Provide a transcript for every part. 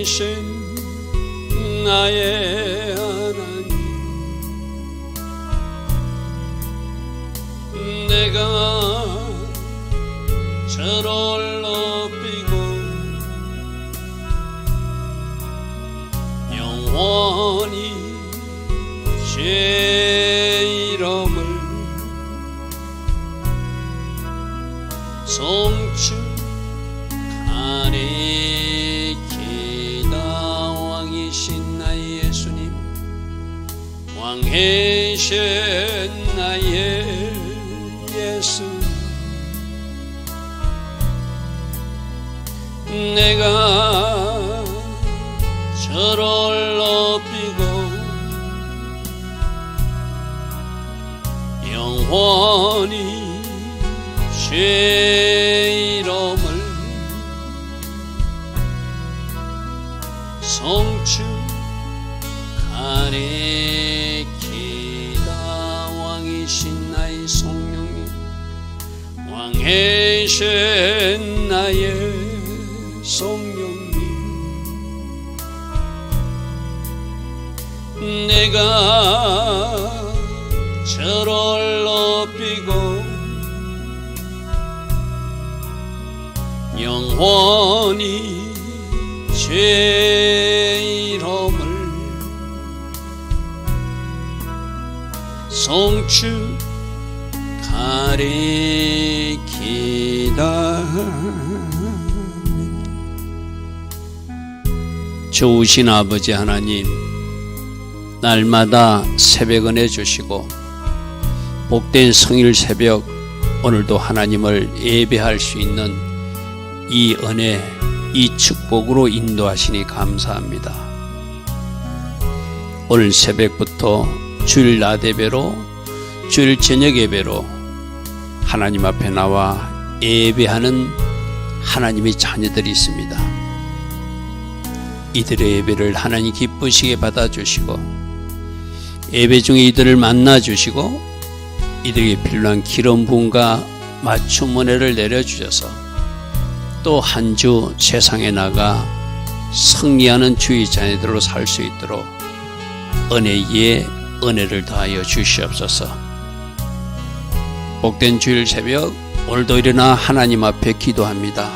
계신 나의 하나님, 내가 저를 높이고 영원히 제 이름을 송축하리이다. 왕이신 나의 예수님, 왕이신 나의 예수, 내가 저를 높이고 영원히 제 이름을 송축하리이다. 왕이신 나의 성령님, 왕이신 나의 성령님, 내가 저를 높이고 영원히 제 이름을 송축하리이다. 좋으신 아버지 하나님, 날마다 새벽 은혜 주시고 복된 성일 새벽 오늘도 하나님을 예배할 수 있는 이 은혜, 이 축복으로 인도하시니 감사합니다. 오늘 새벽부터 주일 낮 예배로, 주일 저녁 예배로 하나님 앞에 나와 예배하는 하나님의 자녀들이 있습니다. 이들의 예배를 하나님 기쁘시게 받아주시고 예배 중에 이들을 만나주시고 이들에게 필요한 기름 부음과 맞춤 은혜를 내려주셔서 또 한 주 세상에 나가 승리하는 주의 자녀들로 살 수 있도록 은혜 위에 은혜를 더하여 주시옵소서. 복된 주일 새벽 오늘도 일어나 하나님 앞에 기도합니다.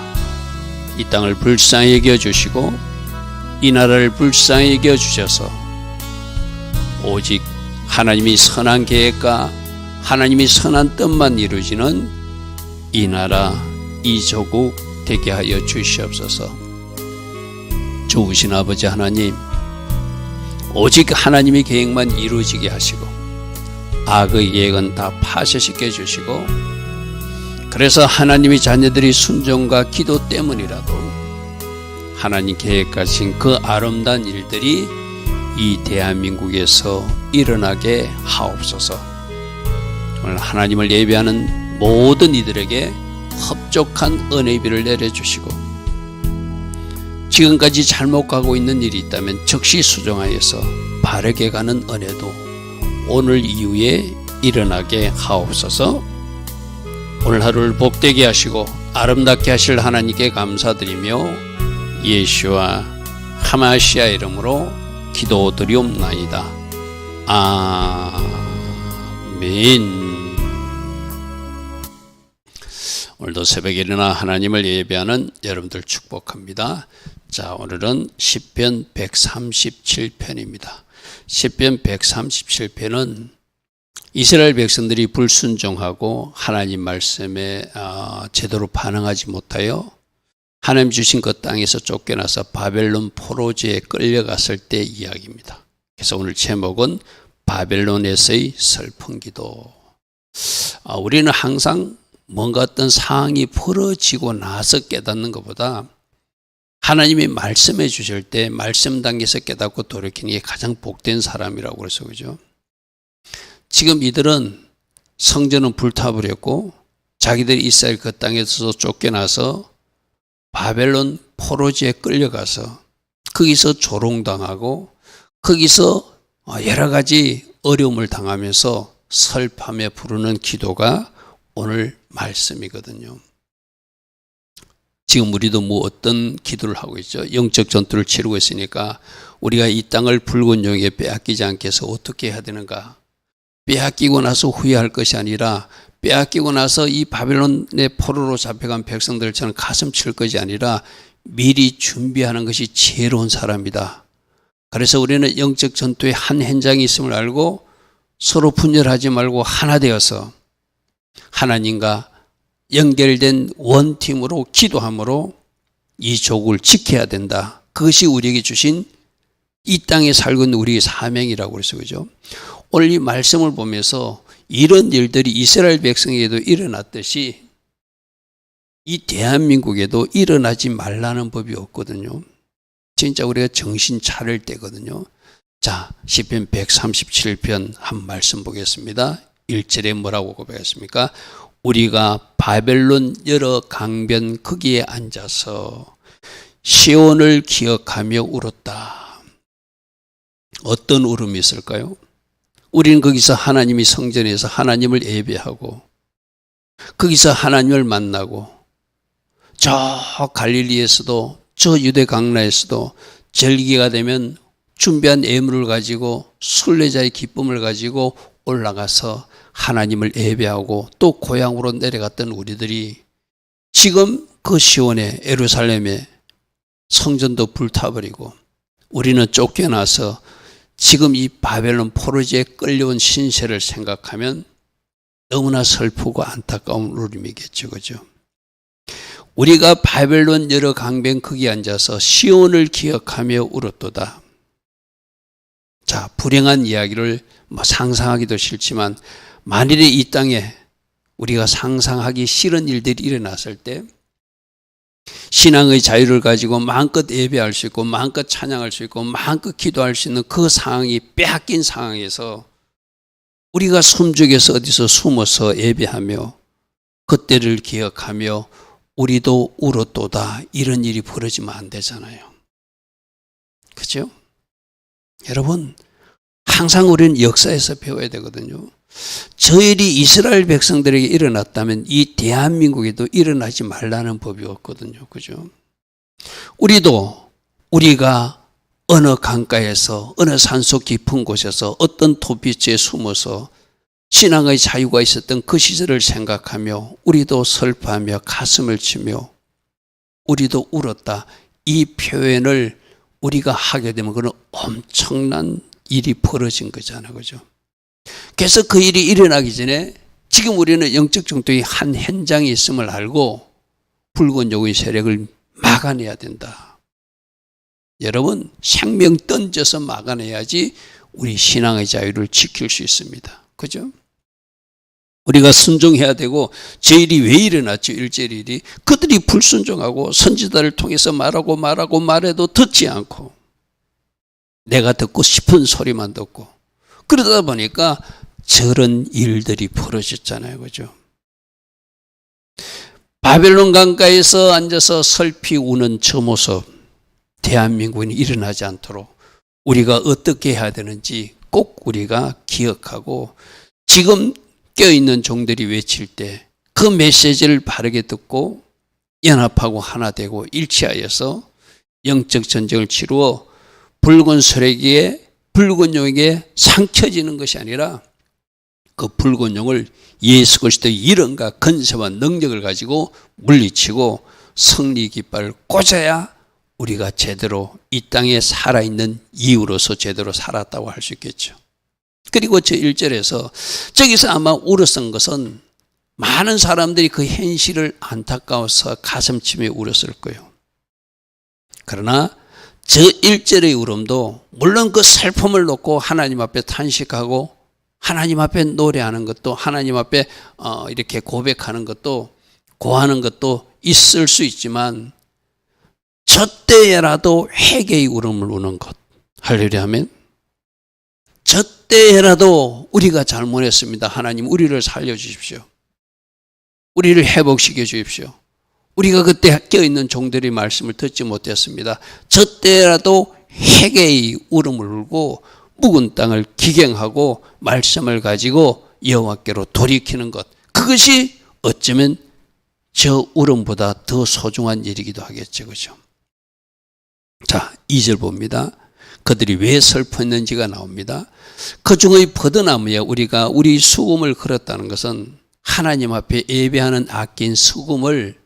이 땅을 불쌍히 여겨주시고 이 나라를 불쌍히 여겨주셔서 오직 하나님이 선한 계획과 하나님이 선한 뜻만 이루어지는 이 나라, 이 조국 되게 하여 주시옵소서. 좋으신 아버지 하나님, 오직 하나님의 계획만 이루어지게 하시고 악의 계획은 다 파쇄시켜 주시고, 그래서 하나님의 자녀들이 순종과 기도 때문이라도 하나님 계획하신 그 아름다운 일들이 이 대한민국에서 일어나게 하옵소서. 오늘 하나님을 예배하는 모든 이들에게 흡족한 은혜비를 내려주시고 지금까지 잘못 가고 있는 일이 있다면 즉시 수정하여서 바르게 가는 은혜도 오늘 이후에 일어나게 하옵소서. 오늘 하루를 복되게 하시고 아름답게 하실 하나님께 감사드리며 예수와 하마시아 이름으로 기도드리옵나이다. 아멘. 오늘도 새벽에 일어나 하나님을 예배하는 여러분들 축복합니다. 자, 오늘은 시편 137편입니다. 시편 137편은 이스라엘 백성들이 불순종하고 하나님 말씀에 제대로 반응하지 못하여 하나님 주신 그 땅에서 쫓겨나서 바벨론 포로지에 끌려갔을 때 이야기입니다. 그래서 오늘 제목은 바벨론에서의 슬픈 기도. 우리는 항상 뭔가 어떤 상황이 벌어지고 나서 깨닫는 것보다 하나님이 말씀해 주실 때 말씀 단계에서 깨닫고 돌이키는 게 가장 복된 사람이라고 그래서 그죠? 지금 이들은 성전은 불타버렸고 자기들이 이스라엘 그 땅에서 쫓겨나서 바벨론 포로지에 끌려가서 거기서 조롱당하고 거기서 여러 가지 어려움을 당하면서 슬픔에 부르는 기도가 오늘 말씀이거든요. 지금 우리도 뭐 어떤 기도를 하고 있죠? 영적 전투를 치르고 있으니까 우리가 이 땅을 붉은 용에게 빼앗기지 않게 해서 어떻게 해야 되는가? 빼앗기고 나서 후회할 것이 아니라 빼앗기고 나서 이 바벨론의 포로로 잡혀간 백성들처럼 가슴 칠 것이 아니라 미리 준비하는 것이 지혜로운 사람이다. 그래서 우리는 영적 전투의 한 현장이 있음을 알고 서로 분열하지 말고 하나 되어서 하나님과 연결된 원팀으로 기도함으로 이 족을 지켜야 된다. 그것이 우리에게 주신 이 땅에 살고 있는 우리의 사명이라고 그래서 그죠? 오늘 이 말씀을 보면서 이런 일들이 이스라엘 백성에게도 일어났듯이 이 대한민국에도 일어나지 말라는 법이 없거든요. 진짜 우리가 정신 차릴 때거든요. 자, 시편 137편 한 말씀 보겠습니다. 1절에 뭐라고 고백했습니까? 우리가 바벨론 여러 강변 거기에 앉아서 시온을 기억하며 울었다. 어떤 울음이 있을까요? 우리는 거기서 하나님이 성전에서 하나님을 예배하고 거기서 하나님을 만나고 저 갈릴리에서도 저 유대 강라에서도 절기가 되면 준비한 예물을 가지고 순례자의 기쁨을 가지고 올라가서 하나님을 예배하고 또 고향으로 내려갔던 우리들이 지금 그 시온에 예루살렘에 성전도 불타버리고 우리는 쫓겨나서 지금 이 바벨론 포로지에 끌려온 신세를 생각하면 너무나 슬프고 안타까운 울음이겠죠. 그죠? 우리가 바벨론 여러 강변 거기에 앉아서 시온을 기억하며 울었도다. 자, 불행한 이야기를 상상하기도 싫지만 만일에 이 땅에 우리가 상상하기 싫은 일들이 일어났을 때 신앙의 자유를 가지고 마음껏 예배할 수 있고 마음껏 찬양할 수 있고 마음껏 기도할 수 있는 그 상황이 빼앗긴 상황에서 우리가 숨죽여서 어디서 숨어서 예배하며 그때를 기억하며 우리도 울었도다. 이런 일이 벌어지면 안 되잖아요. 그죠? 여러분, 항상 우리는 역사에서 배워야 되거든요. 저 일이 이스라엘 백성들에게 일어났다면 이 대한민국에도 일어나지 말라는 법이 없거든요. 그죠? 우리가 어느 강가에서 어느 산속 깊은 곳에서 어떤 토피치에 숨어서 신앙의 자유가 있었던 그 시절을 생각하며 우리도 슬퍼하며 가슴을 치며 우리도 울었다. 이 표현을 우리가 하게 되면 그건 엄청난 일이 벌어진 거잖아요. 그죠? 그래서 그 일이 일어나기 전에 지금 우리는 영적 전투의 한 현장이 있음을 알고 붉은 용의 세력을 막아내야 된다. 여러분, 생명 던져서 막아내야지 우리 신앙의 자유를 지킬 수 있습니다. 그죠? 우리가 순종해야 되고 제 일이 왜 일어났죠? 일제일 일이 그들이 불순종하고 선지자를 통해서 말해도 듣지 않고 내가 듣고 싶은 소리만 듣고 그러다 보니까 저런 일들이 벌어졌잖아요. 그죠? 바벨론 강가에서 앉아서 슬피 우는 저 모습 대한민국은 일어나지 않도록 우리가 어떻게 해야 되는지 꼭 우리가 기억하고 지금 껴있는 종들이 외칠 때 그 메시지를 바르게 듣고 연합하고 하나 되고 일치하여서 영적 전쟁을 치루어 붉은 세력에 붉은 용에게 삼켜지는 것이 아니라 그 붉은 용을 예수 그리스도의 이름과 건세와 능력을 가지고 물리치고 승리 깃발을 꽂아야 우리가 제대로 이 땅에 살아있는 이유로서 제대로 살았다고 할 수 있겠죠. 그리고 저 1절에서 저기서 아마 울었던 것은 많은 사람들이 그 현실을 안타까워서 가슴치며 울었을 거예요. 그러나 저 1절의 울음도 물론 그 슬픔을 놓고 하나님 앞에 탄식하고 하나님 앞에 노래하는 것도 하나님 앞에 이렇게 고백하는 것도 고하는 것도 있을 수 있지만 저 때라도 회개의 울음을 우는 것. 할렐루야 하면 저 때라도 우리가 잘못했습니다. 하나님 우리를 살려주십시오. 우리를 회복시켜 주십시오. 우리가 그때 껴있는 종들의 말씀을 듣지 못했습니다. 저 때라도 회개의 울음을 울고 묵은 땅을 기경하고 말씀을 가지고 여호와께로 돌이키는 것. 그것이 어쩌면 저 울음보다 더 소중한 일이기도 하겠죠. 그죠? 자, 2절 봅니다. 그들이 왜 슬퍼했는지가 나옵니다. 그 중의 버드나무에 우리 수금을 걸었다는 것은 하나님 앞에 예배하는 악기인 수금을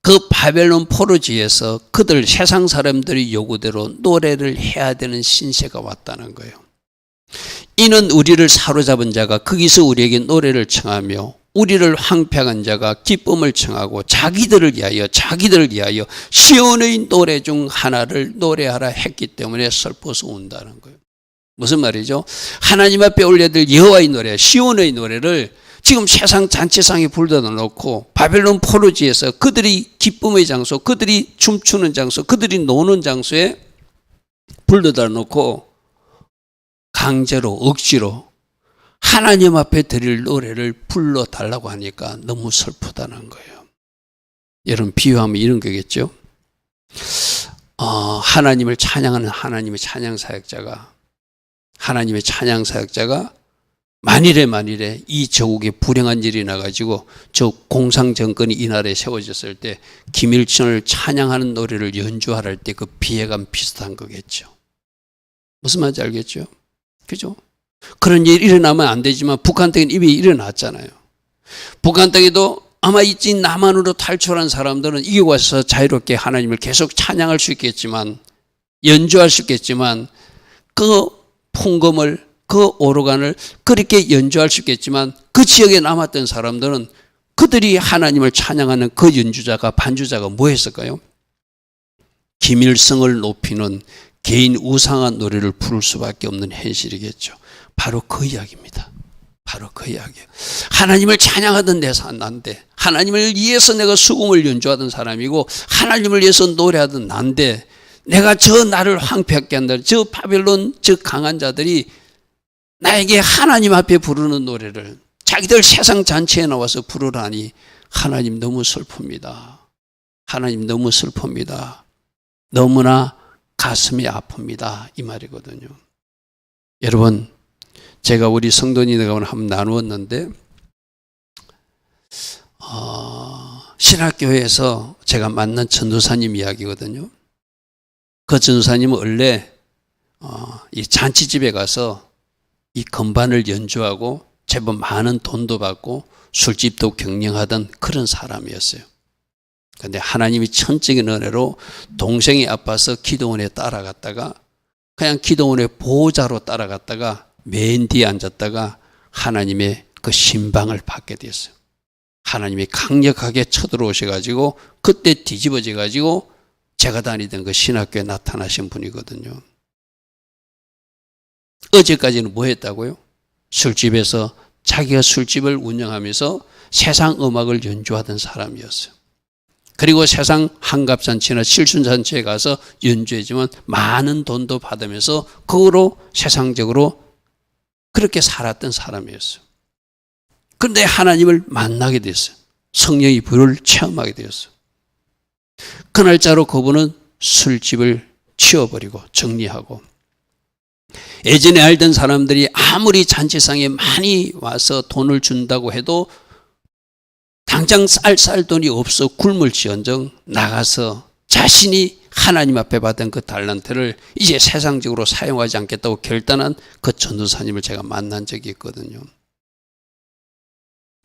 그 바벨론 포로지에서 그들 세상 사람들의 요구대로 노래를 해야 되는 신세가 왔다는 거예요. 이는 우리를 사로잡은 자가 거기서 우리에게 노래를 청하며 우리를 황폐한 자가 기쁨을 청하고 자기들을 위하여 시온의 노래 중 하나를 노래하라 했기 때문에 슬퍼서 운다는 거예요. 무슨 말이죠? 하나님 앞에 올려야 될 여호와의 노래, 시온의 노래를 지금 세상 잔치상에 불러다 놓고 바벨론 포로지에서 그들이 기쁨의 장소, 그들이 춤추는 장소, 그들이 노는 장소에 불러다 놓고 강제로 억지로 하나님 앞에 드릴 노래를 불러달라고 하니까 너무 슬프다는 거예요. 여러분, 비유하면 이런 거겠죠? 하나님을 찬양하는 하나님의 찬양사역자가 만일에 이 저국에 불행한 일이 나가지고 저 공상정권이 이 나라에 세워졌을 때 김일성을 찬양하는 노래를 연주할 때 그 비애감 비슷한 거겠죠. 무슨 말인지 알겠죠? 그죠? 그런 일이 일어나면 안 되지만 북한 땅에 이미 일어났잖아요. 북한 땅에도 아마 이제 남한으로 탈출한 사람들은 이기 와서 자유롭게 하나님을 계속 찬양할 수 있겠지만, 연주할 수 있겠지만, 그 풍금을, 그 오르간을 그렇게 연주할 수 있겠지만, 그 지역에 남았던 사람들은 그들이 하나님을 찬양하는 그 연주자가, 반주자가 뭐 했을까요? 김일성을 높이는 개인 우상한 노래를 부를 수밖에 없는 현실이겠죠. 바로 그 이야기입니다. 바로 그 이야기예요. 하나님을 찬양하던 난데, 하나님을 위해서 내가 수금을 연주하던 사람이고 하나님을 위해서 노래하던 난데, 내가 저 나를 황폐하게 한다, 저 바벨론 저 강한 자들이 나에게 하나님 앞에 부르는 노래를 자기들 세상 잔치에 나와서 부르라니 하나님 너무 슬픕니다. 하나님 너무 슬픕니다. 너무나 가슴이 아픕니다. 이 말이거든요. 여러분, 제가 우리 성도님들과 한번 나누었는데, 신학교에서 제가 만난 전도사님 이야기거든요. 그 전도사님은 원래 이 잔치집에 가서 이 건반을 연주하고 제법 많은 돈도 받고 술집도 경영하던 그런 사람이었어요. 그런데 하나님이 천적인 은혜로 동생이 아파서 기도원에 따라갔다가, 그냥 기도원의 보호자로 따라갔다가 맨 뒤에 앉았다가 하나님의 그 신방을 받게 됐어요. 하나님이 강력하게 쳐들어오셔가지고 그때 뒤집어져가지고 제가 다니던 그 신학교에 나타나신 분이거든요. 어제까지는 뭐 했다고요? 술집에서 자기가 술집을 운영하면서 세상 음악을 연주하던 사람이었어요. 그리고 세상 한갑잔치나 실순잔치에 가서 연주했지만 많은 돈도 받으면서 그거로 세상적으로 그렇게 살았던 사람이었어요. 그런데 하나님을 만나게 됐어요. 성령의 불을 체험하게 되었어요. 그날짜로 그분은 술집을 치워버리고 정리하고, 예전에 알던 사람들이 아무리 잔치상에 많이 와서 돈을 준다고 해도 당장 쌀 돈이 없어 굶을지언정 나가서 자신이 하나님 앞에 받은 그 달란트를 이제 세상적으로 사용하지 않겠다고 결단한 그 전도사님을 제가 만난 적이 있거든요.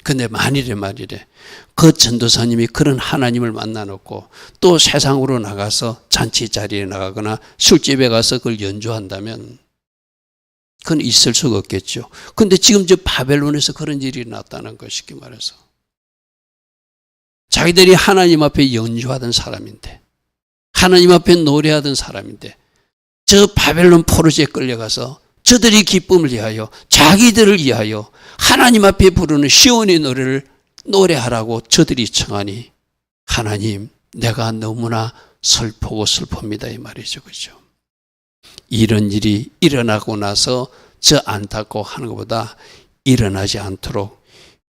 근데 만일에 그 전도사님이 그런 하나님을 만나놓고 또 세상으로 나가서 잔치 자리에 나가거나 술집에 가서 그걸 연주한다면 그건 있을 수가 없겠죠. 근데 지금 저 바벨론에서 그런 일이 났다는 것, 쉽게 말해서. 자기들이 하나님 앞에 연주하던 사람인데, 하나님 앞에 노래하던 사람인데, 저 바벨론 포로지에 끌려가서 저들이 기쁨을 위하여, 자기들을 위하여 하나님 앞에 부르는 시온의 노래를 노래하라고 저들이 청하니 하나님, 내가 너무나 슬프고 슬픕니다, 이 말이죠. 그죠? 이런 일이 일어나고 나서 저 안타까워 하는 것보다 일어나지 않도록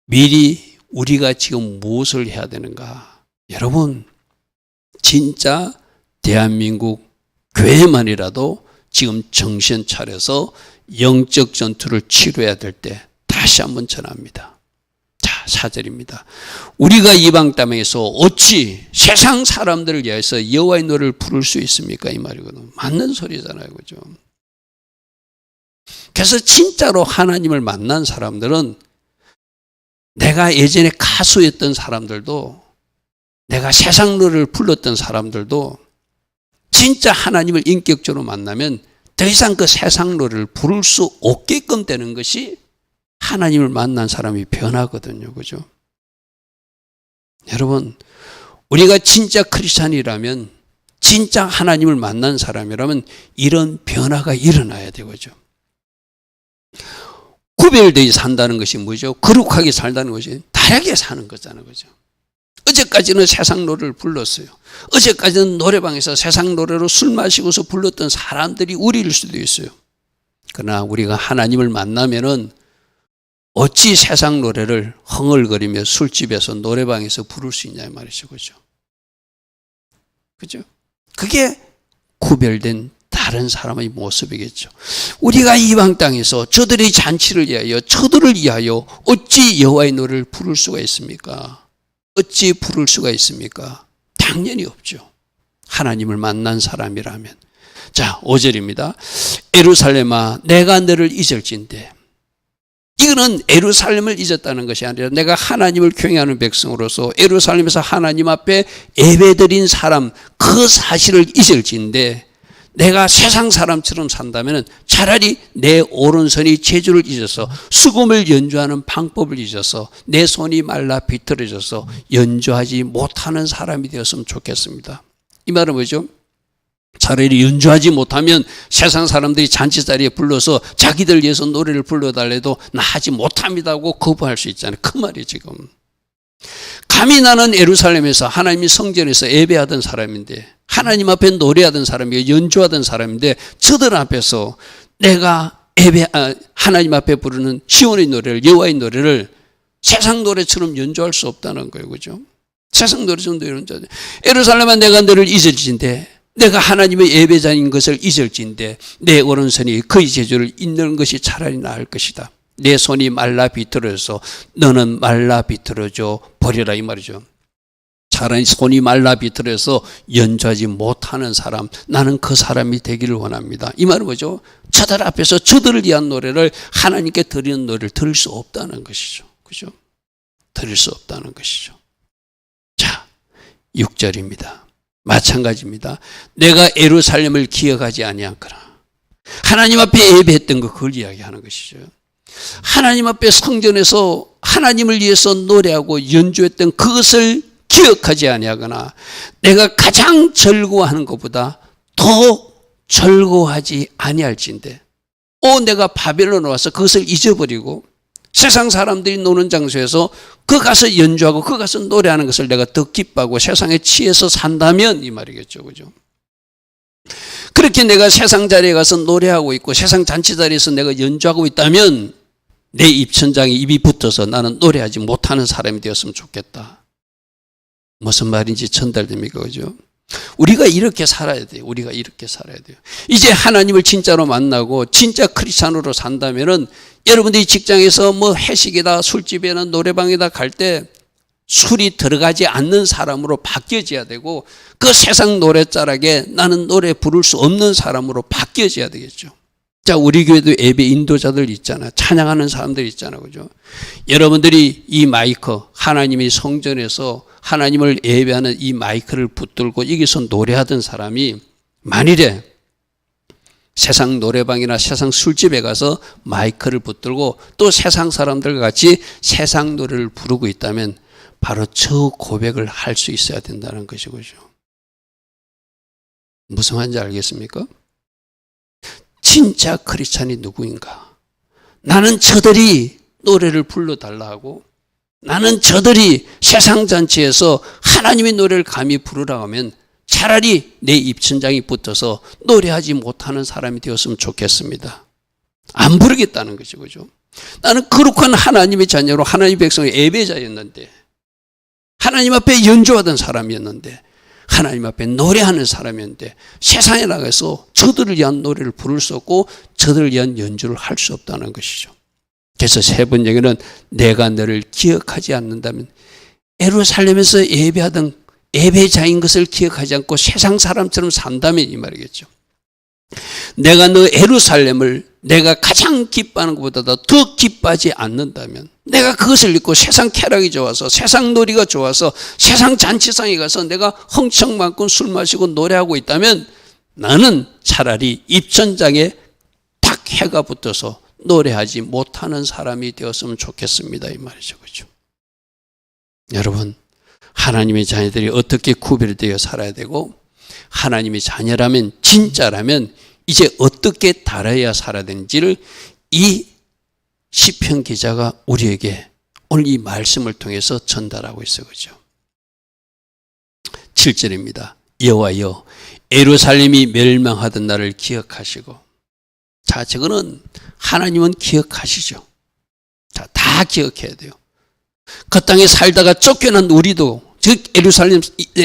미리 우리가 지금 무엇을 해야 되는가? 여러분, 진짜 대한민국 교회만이라도 지금 정신 차려서 영적 전투를 치러야 될 때 다시 한번 전합니다. 자, 4절입니다. 우리가 이방 땅에서 어찌 세상 사람들을 위해서 여호와의 노래를 부를 수 있습니까? 이 말이거든요. 맞는 소리잖아요. 그죠? 그래서 진짜로 하나님을 만난 사람들은 내가 예전에 가수였던 사람들도, 내가 세상 노래를 불렀던 사람들도 진짜 하나님을 인격적으로 만나면 더 이상 그 세상 노래를 부를 수 없게끔 되는 것이 하나님을 만난 사람이 변하거든요. 그죠? 여러분, 우리가 진짜 크리스찬이라면, 진짜 하나님을 만난 사람이라면 이런 변화가 일어나야 되죠. 구별되어 산다는 것이 뭐죠? 거룩하게 살다는 것이 다르게 사는 거잖아요. 그죠? 어제까지는 세상 노래를 불렀어요. 어제까지는 노래방에서 세상 노래로 술 마시고서 불렀던 사람들이 우리일 수도 있어요. 그러나 우리가 하나님을 만나면은 어찌 세상 노래를 흥얼거리며 술집에서 노래방에서 부를 수 있냐 말이죠. 그죠? 그죠? 그게 구별된 다른 사람의 모습이겠죠. 우리가 이방 땅에서 저들의 잔치를 위하여, 저들을 위하여 어찌 여호와의 노래를 부를 수가 있습니까? 어찌 부를 수가 있습니까? 당연히 없죠. 하나님을 만난 사람이라면. 자, 5절입니다. 예루살렘아, 내가 너를 잊을진대. 이거는 예루살렘을 잊었다는 것이 아니라 내가 하나님을 경외하는 백성으로서 예루살렘에서 하나님 앞에 예배드린 사람, 그 사실을 잊을진대. 내가 세상 사람처럼 산다면 차라리 내 오른손이 재주를 잊어서 수금을 연주하는 방법을 잊어서 내 손이 말라 비틀어져서 연주하지 못하는 사람이 되었으면 좋겠습니다. 이 말은 뭐죠? 차라리 연주하지 못하면 세상 사람들이 잔치자리에 불러서 자기들 위해서 노래를 불러달래도 나 하지 못합니다고 거부할 수 있잖아요. 그 말이 지금. 감히 나는 예루살렘에서 하나님이 성전에서 예배하던 사람인데, 하나님 앞에 노래하던 사람이고 연주하던 사람인데, 저들 앞에서 내가 하나님 앞에 부르는 시온의 노래를, 여호와의 노래를 세상 노래처럼 연주할 수 없다는 거예요. 그죠? 세상 노래처럼 연주하죠. 예루살렘아, 내가 너를 잊을진대. 내가 하나님의 예배자인 것을 잊을진대. 내 오른손이 그의 재주를 잊는 것이 차라리 나을 것이다. 내 손이 말라 비틀어져서 너는 말라 비틀어져 버리라, 이 말이죠. 차라리 손이 말라 비틀어서 연주하지 못하는 사람, 나는 그 사람이 되기를 원합니다. 이 말은 뭐죠? 저들 앞에서 저들을 위한 노래를, 하나님께 드리는 노래를 들을 수 없다는 것이죠. 그죠? 들을 수 없다는 것이죠. 자, 6절입니다. 마찬가지입니다. 내가 예루살렘을 기억하지 아니하거나. 하나님 앞에 예배했던 거, 그걸 이야기하는 것이죠. 하나님 앞에 성전에서 하나님을 위해서 노래하고 연주했던 그것을 기억하지 아니하거나, 내가 가장 즐거워하는 것보다 더 즐거워하지 아니할진대. 내가 바벨론에 와서 그것을 잊어버리고 세상 사람들이 노는 장소에서 그 가서 연주하고 그 가서 노래하는 것을 내가 더 기뻐하고 세상에 취해서 산다면, 이 말이겠죠. 그죠? 그렇게 내가 세상 자리에 가서 노래하고 있고 세상 잔치 자리에서 내가 연주하고 있다면 내 입천장에 입이 붙어서 나는 노래하지 못하는 사람이 되었으면 좋겠다. 무슨 말인지 전달됩니까? 그죠? 우리가 이렇게 살아야 돼요. 우리가 이렇게 살아야 돼요. 이제 하나님을 진짜로 만나고 진짜 크리스찬으로 산다면은 여러분들이 직장에서 뭐 회식이다, 술집이나 노래방이다 갈 때 술이 들어가지 않는 사람으로 바뀌어져야 되고, 그 세상 노래자락에 나는 노래 부를 수 없는 사람으로 바뀌어져야 되겠죠. 자, 우리 교회도 예배 인도자들 있잖아요. 찬양하는 사람들 있잖아요. 그죠? 여러분들이 이 마이크, 하나님의 성전에서 하나님을 예배하는 이 마이크를 붙들고 여기서 노래하던 사람이 만일에 세상 노래방이나 세상 술집에 가서 마이크를 붙들고 또 세상 사람들과 같이 세상 노래를 부르고 있다면 바로 저 고백을 할 수 있어야 된다는 것이죠. 무슨 말인지 알겠습니까? 진짜 크리스찬이 누구인가? 나는 저들이 노래를 불러달라 하고, 나는 저들이 세상 잔치에서 하나님의 노래를 감히 부르라고 하면 차라리 내 입천장이 붙어서 노래하지 못하는 사람이 되었으면 좋겠습니다. 안 부르겠다는 것이죠. 그죠? 나는 거룩한 하나님의 자녀로 하나님의 백성의 예배자였는데, 하나님 앞에 연주하던 사람이었는데, 하나님 앞에 노래하는 사람이었는데 세상에 나가서 저들을 위한 노래를 부를 수 없고 저들을 위한 연주를 할 수 없다는 것이죠. 그래서 세 번째는 내가 너를 기억하지 않는다면, 예루살렘에서 예배하던 예배자인 것을 기억하지 않고 세상 사람처럼 산다면 이 말이겠죠. 내가 너 예루살렘을 내가 가장 기뻐하는 것보다 더 기뻐하지 않는다면, 내가 그것을 잊고 세상 쾌락이 좋아서, 세상 놀이가 좋아서, 세상 잔치상에 가서 내가 흥청만큼 술 마시고 노래하고 있다면, 나는 차라리 입천장에 탁 해가 붙어서 노래하지 못하는 사람이 되었으면 좋겠습니다, 이 말이죠. 그렇죠? 여러분, 하나님의 자녀들이 어떻게 구별되어 살아야 되고, 하나님의 자녀라면, 진짜라면 이제 어떻게 달아야 살아야 되는지를 이 시편 기자가 우리에게 오늘 이 말씀을 통해서 전달하고 있어요. 그죠? 7절입니다. 여호와여, 예루살렘이 멸망하던 날을 기억하시고. 자, 저거는 하나님은 기억하시죠. 자, 다 기억해야 돼요. 그 땅에 살다가 쫓겨난 우리도, 즉 예루살렘에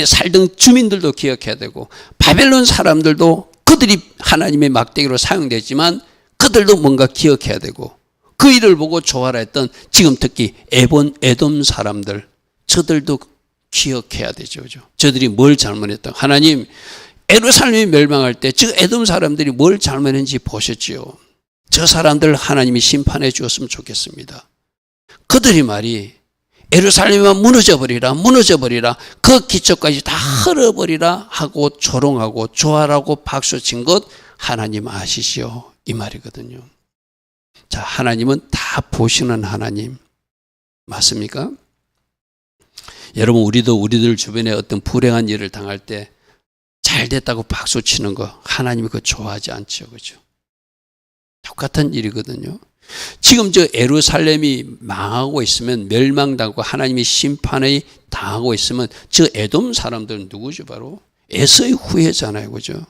살던 주민들도 기억해야 되고, 바벨론 사람들도 그들이 하나님의 막대기로 사용됐지만 그들도 뭔가 기억해야 되고, 그 일을 보고 조화라 했던 지금 특히 에돔 사람들, 저들도 기억해야 되죠. 그죠? 저들이 뭘 잘못했던, 하나님 예루살렘이 멸망할 때 저 에돔 사람들이 뭘 잘못했는지 보셨지요. 저 사람들 하나님이 심판해 주었으면 좋겠습니다. 그들이 말이 예루살렘만 무너져버리라, 무너져버리라, 그 기초까지 다 흘러버리라 하고 조롱하고 조화라고 박수친 것 하나님 아시시오, 이 말이거든요. 자, 하나님은 다 보시는 하나님 맞습니까? 여러분, 우리도 우리들 주변에 어떤 불행한 일을 당할 때 잘 됐다고 박수치는 거 하나님이 그거 좋아하지 않죠. 그죠? 똑같은 일이거든요. 지금 저 예루살렘이 망하고 있으면, 멸망당하고 하나님이 심판에 당하고 있으면 저 에돔 사람들은 누구죠? 바로 에서의 후예잖아요. 그죠?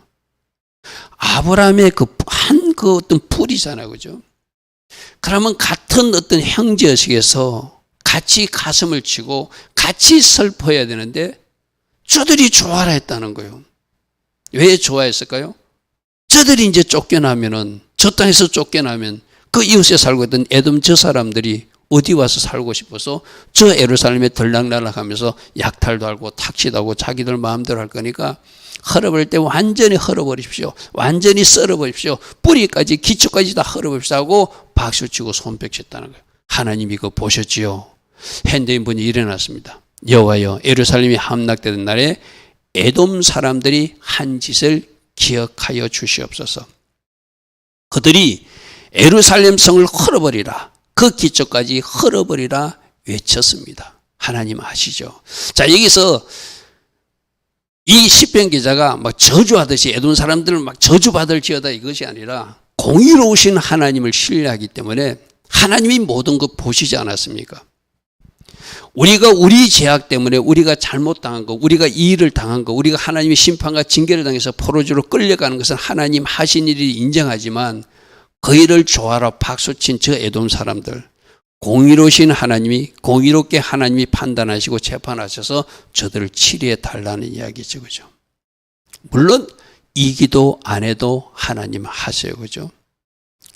아브라함의 그 어떤 풀이잖아요. 그죠? 그러면 같은 어떤 형제식에서 같이 가슴을 치고 같이 슬퍼해야 되는데 저들이 좋아라 했다는 거예요. 왜 좋아했을까요? 저들이 이제 쫓겨나면은, 저 땅에서 쫓겨나면 그 이웃에 살고 있던 에돔 저 사람들이 어디 와서 살고 싶어서 저 예루살렘에 들락날락하면서 약탈도 하고 탁시도 하고 자기들 마음대로 할 거니까 헐어버릴 때 완전히 헐어버리십시오. 완전히 썰어버리십시오. 뿌리까지 기초까지 다 헐어버리십시오 하고 박수치고 손뼉쳤다는 거예요. 하나님이 그거 보셨지요. 현대인 분이 일어났습니다. 여호와여, 예루살렘이 함락되던 날에 에돔 사람들이 한 짓을 기억하여 주시옵소서. 그들이 예루살렘 성을 헐어버리라, 그 기초까지 헐어버리라 외쳤습니다. 하나님 아시죠? 자, 여기서 이 시편 기자가 막 저주하듯이 에돔 사람들을 막 저주받을지어다 이것이 아니라 공의로우신 하나님을 신뢰하기 때문에 하나님이 모든 것 보시지 않았습니까? 우리가 우리 죄악 때문에 우리가 잘못당한 거, 우리가 이 일을 당한 거, 우리가 하나님의 심판과 징계를 당해서 포로지로 끌려가는 것은 하나님 하신 일이 인정하지만 그 일을 조화로 박수친 저 에돔 사람들, 공의로우신 하나님이, 공의롭게 하나님이 판단하시고 재판하셔서 저들을 치리해 달라는 이야기죠. 그죠? 물론 이 기도 안 해도 하나님 하세요. 그죠?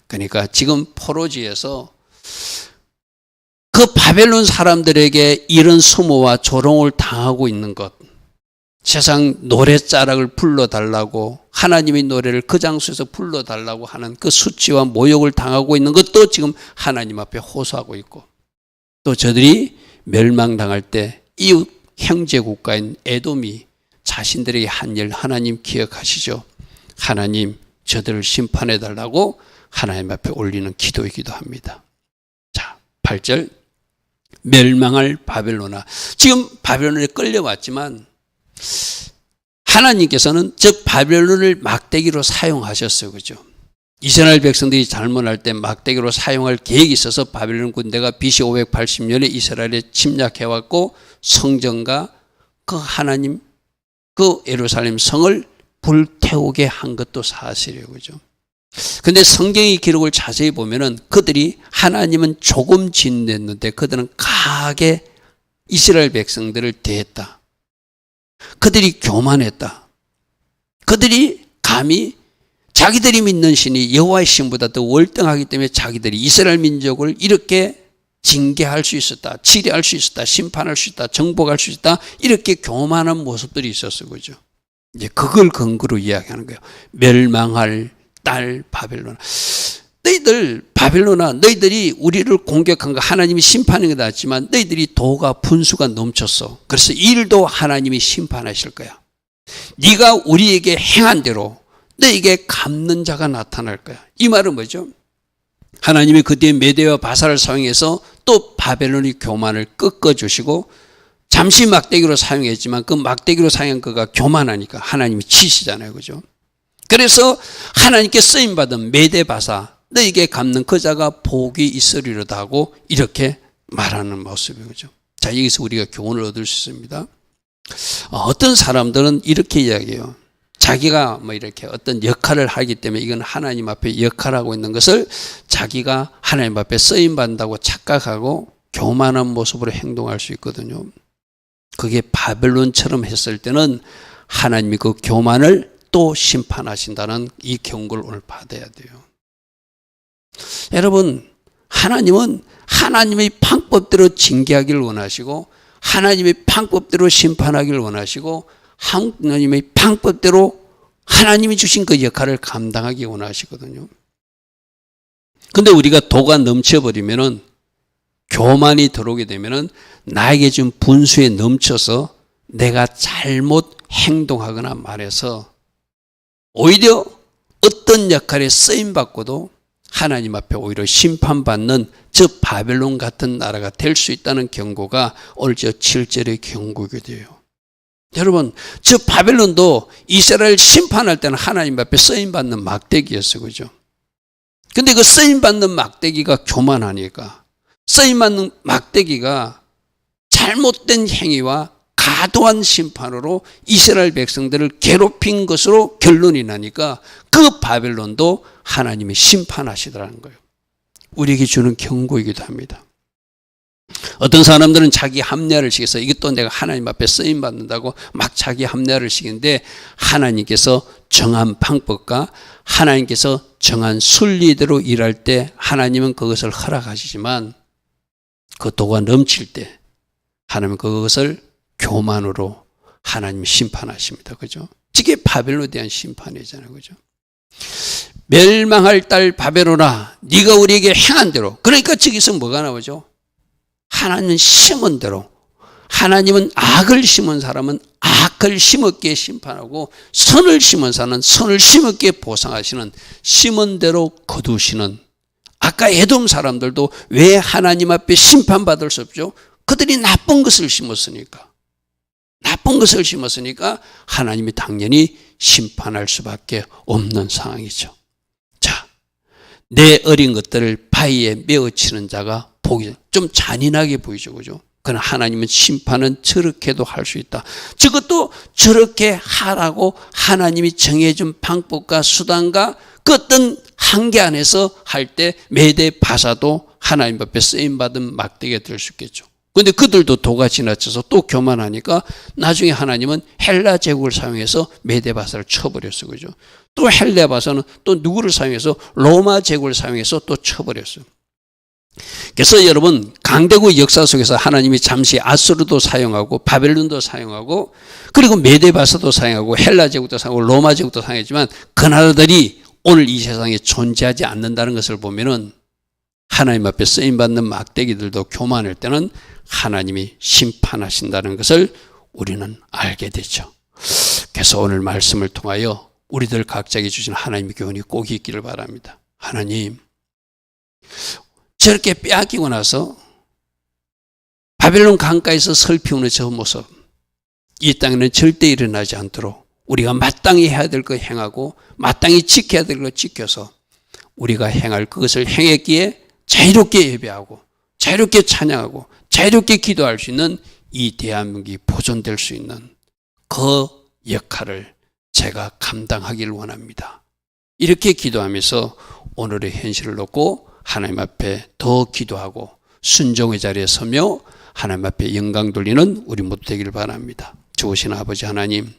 그러니까 지금 포로지에서 그 바벨론 사람들에게 이런 수모와 조롱을 당하고 있는 것, 세상 노랫자락을 불러달라고, 하나님의 노래를 그 장소에서 불러달라고 하는 그 수치와 모욕을 당하고 있는 것도 지금 하나님 앞에 호소하고 있고, 또 저들이 멸망당할 때 이웃 형제국가인 에돔이 자신들에게 한 일 하나님 기억하시죠? 하나님 저들을 심판해달라고 하나님 앞에 올리는 기도이기도 합니다. 자, 8절. 멸망할 바벨론아. 지금 바벨론에 끌려왔지만 하나님께서는 저 바벨론을 막대기로 사용하셨어요. 그죠? 이스라엘 백성들이 잘못할 때 막대기로 사용할 계획이 있어서 바벨론 군대가 BC 580년에 이스라엘에 침략해왔고 성전과 그 하나님 그 예루살렘 성을 불태우게 한 것도 사실이에요. 그죠? 근데 성경의 기록을 자세히 보면은 그들이 하나님은 조금 진댔는데 그들은 강하게 이스라엘 백성들을 대했다. 그들이 교만했다. 그들이 감히 자기들이 믿는 신이 여호와의 신보다 더 월등하기 때문에 자기들이 이스라엘 민족을 이렇게 징계할 수 있었다, 치료할 수 있었다, 심판할 수 있다, 정복할 수 있다, 이렇게 교만한 모습들이 있었어요. 그죠? 이제 그걸 근거로 이야기하는 거예요. 멸망할 딸 바벨론아. 너희들 바벨론아, 너희들이 우리를 공격한 거 하나님이 심판한 게 낫지만 너희들이 도가 분수가 넘쳤어. 그래서 일도 하나님이 심판하실 거야. 네가 우리에게 행한 대로 너희에게 갚는 자가 나타날 거야. 이 말은 뭐죠? 하나님이 그때 메대와 바사를 사용해서 또 바벨론의 교만을 꺾어주시고 잠시 막대기로 사용했지만 그 막대기로 사용한 그가 교만하니까 하나님이 치시잖아요. 그죠? 그래서 하나님께 쓰임받은 메대 바사 너에게 갚는 그 자가 복이 있으리로다 하고 이렇게 말하는 모습이죠. 그죠? 자, 여기서 우리가 교훈을 얻을 수 있습니다. 어떤 사람들은 이렇게 이야기해요. 자기가 뭐 이렇게 어떤 역할을 하기 때문에 이건 하나님 앞에 역할하고 있는 것을 자기가 하나님 앞에 쓰임받는다고 착각하고 교만한 모습으로 행동할 수 있거든요. 그게 바벨론처럼 했을 때는 하나님이 그 교만을 또 심판하신다는 이 경고를 오늘 받아야 돼요. 여러분, 하나님은 하나님의 방법대로 징계하기를 원하시고 하나님의 방법대로 심판하기를 원하시고 하나님의 방법대로 하나님이 주신 그 역할을 감당하기 원하시거든요. 근데 우리가 도가 넘쳐버리면은 교만이 들어오게 되면은 나에게 준 분수에 넘쳐서 내가 잘못 행동하거나 말해서 오히려 어떤 역할에 쓰임받고도 하나님 앞에 오히려 심판받는 저 바벨론 같은 나라가 될 수 있다는 경고가 오늘 저 7절의 경고가 돼요. 여러분, 저 바벨론도 이스라엘 심판할 때는 하나님 앞에 쓰임받는 막대기였어요. 그죠? 근데 그 쓰임받는 막대기가 교만하니까 쓰임받는 막대기가 잘못된 행위와 과도한 심판으로 이스라엘 백성들을 괴롭힌 것으로 결론이 나니까 그 바벨론도 하나님이 심판하시더라는 거예요. 우리에게 주는 경고이기도 합니다. 어떤 사람들은 자기 합리화를 시켜서 이것도 내가 하나님 앞에 쓰임받는다고 막 자기 합리화를 시키는데 하나님께서 정한 방법과 하나님께서 정한 순리대로 일할 때 하나님은 그것을 허락하시지만 그 도가 넘칠 때 하나님은 그것을 교만으로 하나님이 심판하십니다. 그죠? 이게 바벨론에 대한 심판이잖아요. 그죠? 멸망할 딸 바벨론아, 네가 우리에게 행한 대로. 그러니까 저기서 뭐가 나오죠? 하나님은 심은 대로. 하나님은 악을 심은 사람은 악을 심었기에 심판하고 선을 심은 사람은 선을 심었기에 보상하시는 심은 대로 거두시는. 아까 에돔 사람들도 왜 하나님 앞에 심판받을 수 없죠? 그들이 나쁜 것을 심었으니까. 나쁜 것을 심었으니까 하나님이 당연히 심판할 수밖에 없는 상황이죠. 자, 내 어린 것들을 바위에 메어치는 자가 복이 좀 잔인하게 보이죠. 그죠? 그러나 하나님은 심판은 저렇게도 할 수 있다. 저것도 저렇게 하라고 하나님이 정해준 방법과 수단과 그 어떤 한계 안에서 할 때 메대 바사도 하나님 앞에 쓰임받은 막대기가 될 수 있겠죠. 그런데 그들도 도가 지나쳐서 또 교만하니까 나중에 하나님은 헬라 제국을 사용해서 메대 바사를 쳐버렸어요. 그죠? 또 헬라 바사는 또 누구를 사용해서 로마 제국을 사용해서 또 쳐버렸어요. 그래서 여러분, 강대국 역사 속에서 하나님이 잠시 아수르도 사용하고 바벨론도 사용하고 그리고 메대 바사도 사용하고 헬라 제국도 사용하고 로마 제국도 사용했지만 그 나라들이 오늘 이 세상에 존재하지 않는다는 것을 보면은 하나님 앞에 쓰임받는 막대기들도 교만할 때는 하나님이 심판하신다는 것을 우리는 알게 되죠. 그래서 오늘 말씀을 통하여 우리들 각자에게 주신 하나님의 교훈이 꼭 있기를 바랍니다. 하나님, 저렇게 빼앗기고 나서 바벨론 강가에서 설피우는 저 모습, 이 땅에는 절대 일어나지 않도록 우리가 마땅히 해야 될 거 행하고 마땅히 지켜야 될 거 지켜서 우리가 행할 그것을 행했기에 자유롭게 예배하고 자유롭게 찬양하고 자유롭게 기도할 수 있는 이 대한민국이 보존될 수 있는 그 역할을 제가 감당하기를 원합니다. 이렇게 기도하면서 오늘의 현실을 놓고 하나님 앞에 더 기도하고 순종의 자리에 서며 하나님 앞에 영광 돌리는 우리 모두 되기를 바랍니다. 좋으신 아버지 하나님,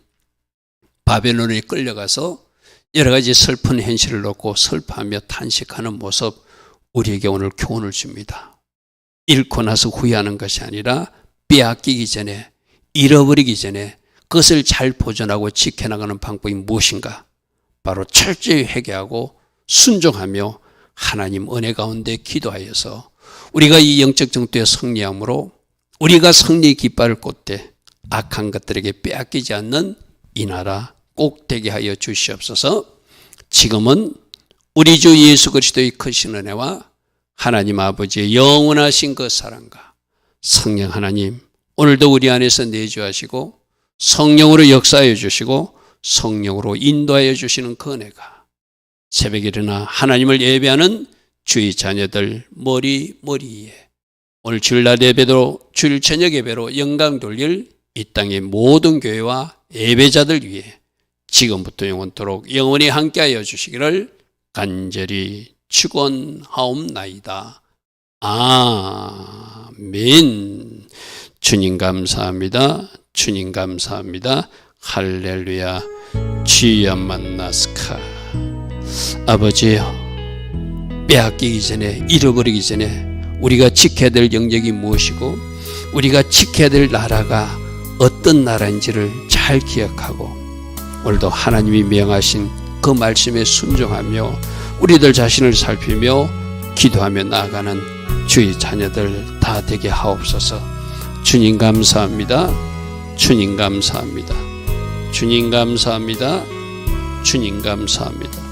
바벨론에 끌려가서 여러 가지 슬픈 현실을 놓고 슬퍼하며 탄식하는 모습, 우리에게 오늘 교훈을 줍니다. 잃고 나서 후회하는 것이 아니라 빼앗기기 전에, 잃어버리기 전에 그것을 잘 보존하고 지켜나가는 방법이 무엇인가? 바로 철저히 회개하고 순종하며 하나님 은혜 가운데 기도하여서 우리가 이 영적 정도의 승리함으로 우리가 승리 깃발을 꽂되 악한 것들에게 빼앗기지 않는 이 나라 꼭 되게 하여 주시옵소서. 지금은 우리 주 예수 그리스도의 크신 은혜와 하나님 아버지의 영원하신 그 사랑과 성령 하나님, 오늘도 우리 안에서 내주하시고 성령으로 역사하여 주시고 성령으로 인도하여 주시는 그 은혜가 새벽에 일어나 하나님을 예배하는 주의 자녀들 머리에 오늘 주일날 예배로, 주일 저녁 예배로 영광 돌릴 이 땅의 모든 교회와 예배자들 위해 지금부터 영원토록 영원히 함께하여 주시기를 간절히 축원하옵나이다. 아멘. 주님 감사합니다. 주님 감사합니다. 할렐루야. 주여 만나스카. 아버지여, 빼앗기기 전에, 잃어버리기 전에 우리가 지켜야 될 영역이 무엇이고 우리가 지켜야 될 나라가 어떤 나라인지를 잘 기억하고 오늘도 하나님이 명하신 그 말씀에 순종하며 우리들 자신을 살피며 기도하며 나아가는 주의 자녀들 다 되게 하옵소서. 주님 감사합니다. 주님 감사합니다. 주님 감사합니다. 주님 감사합니다.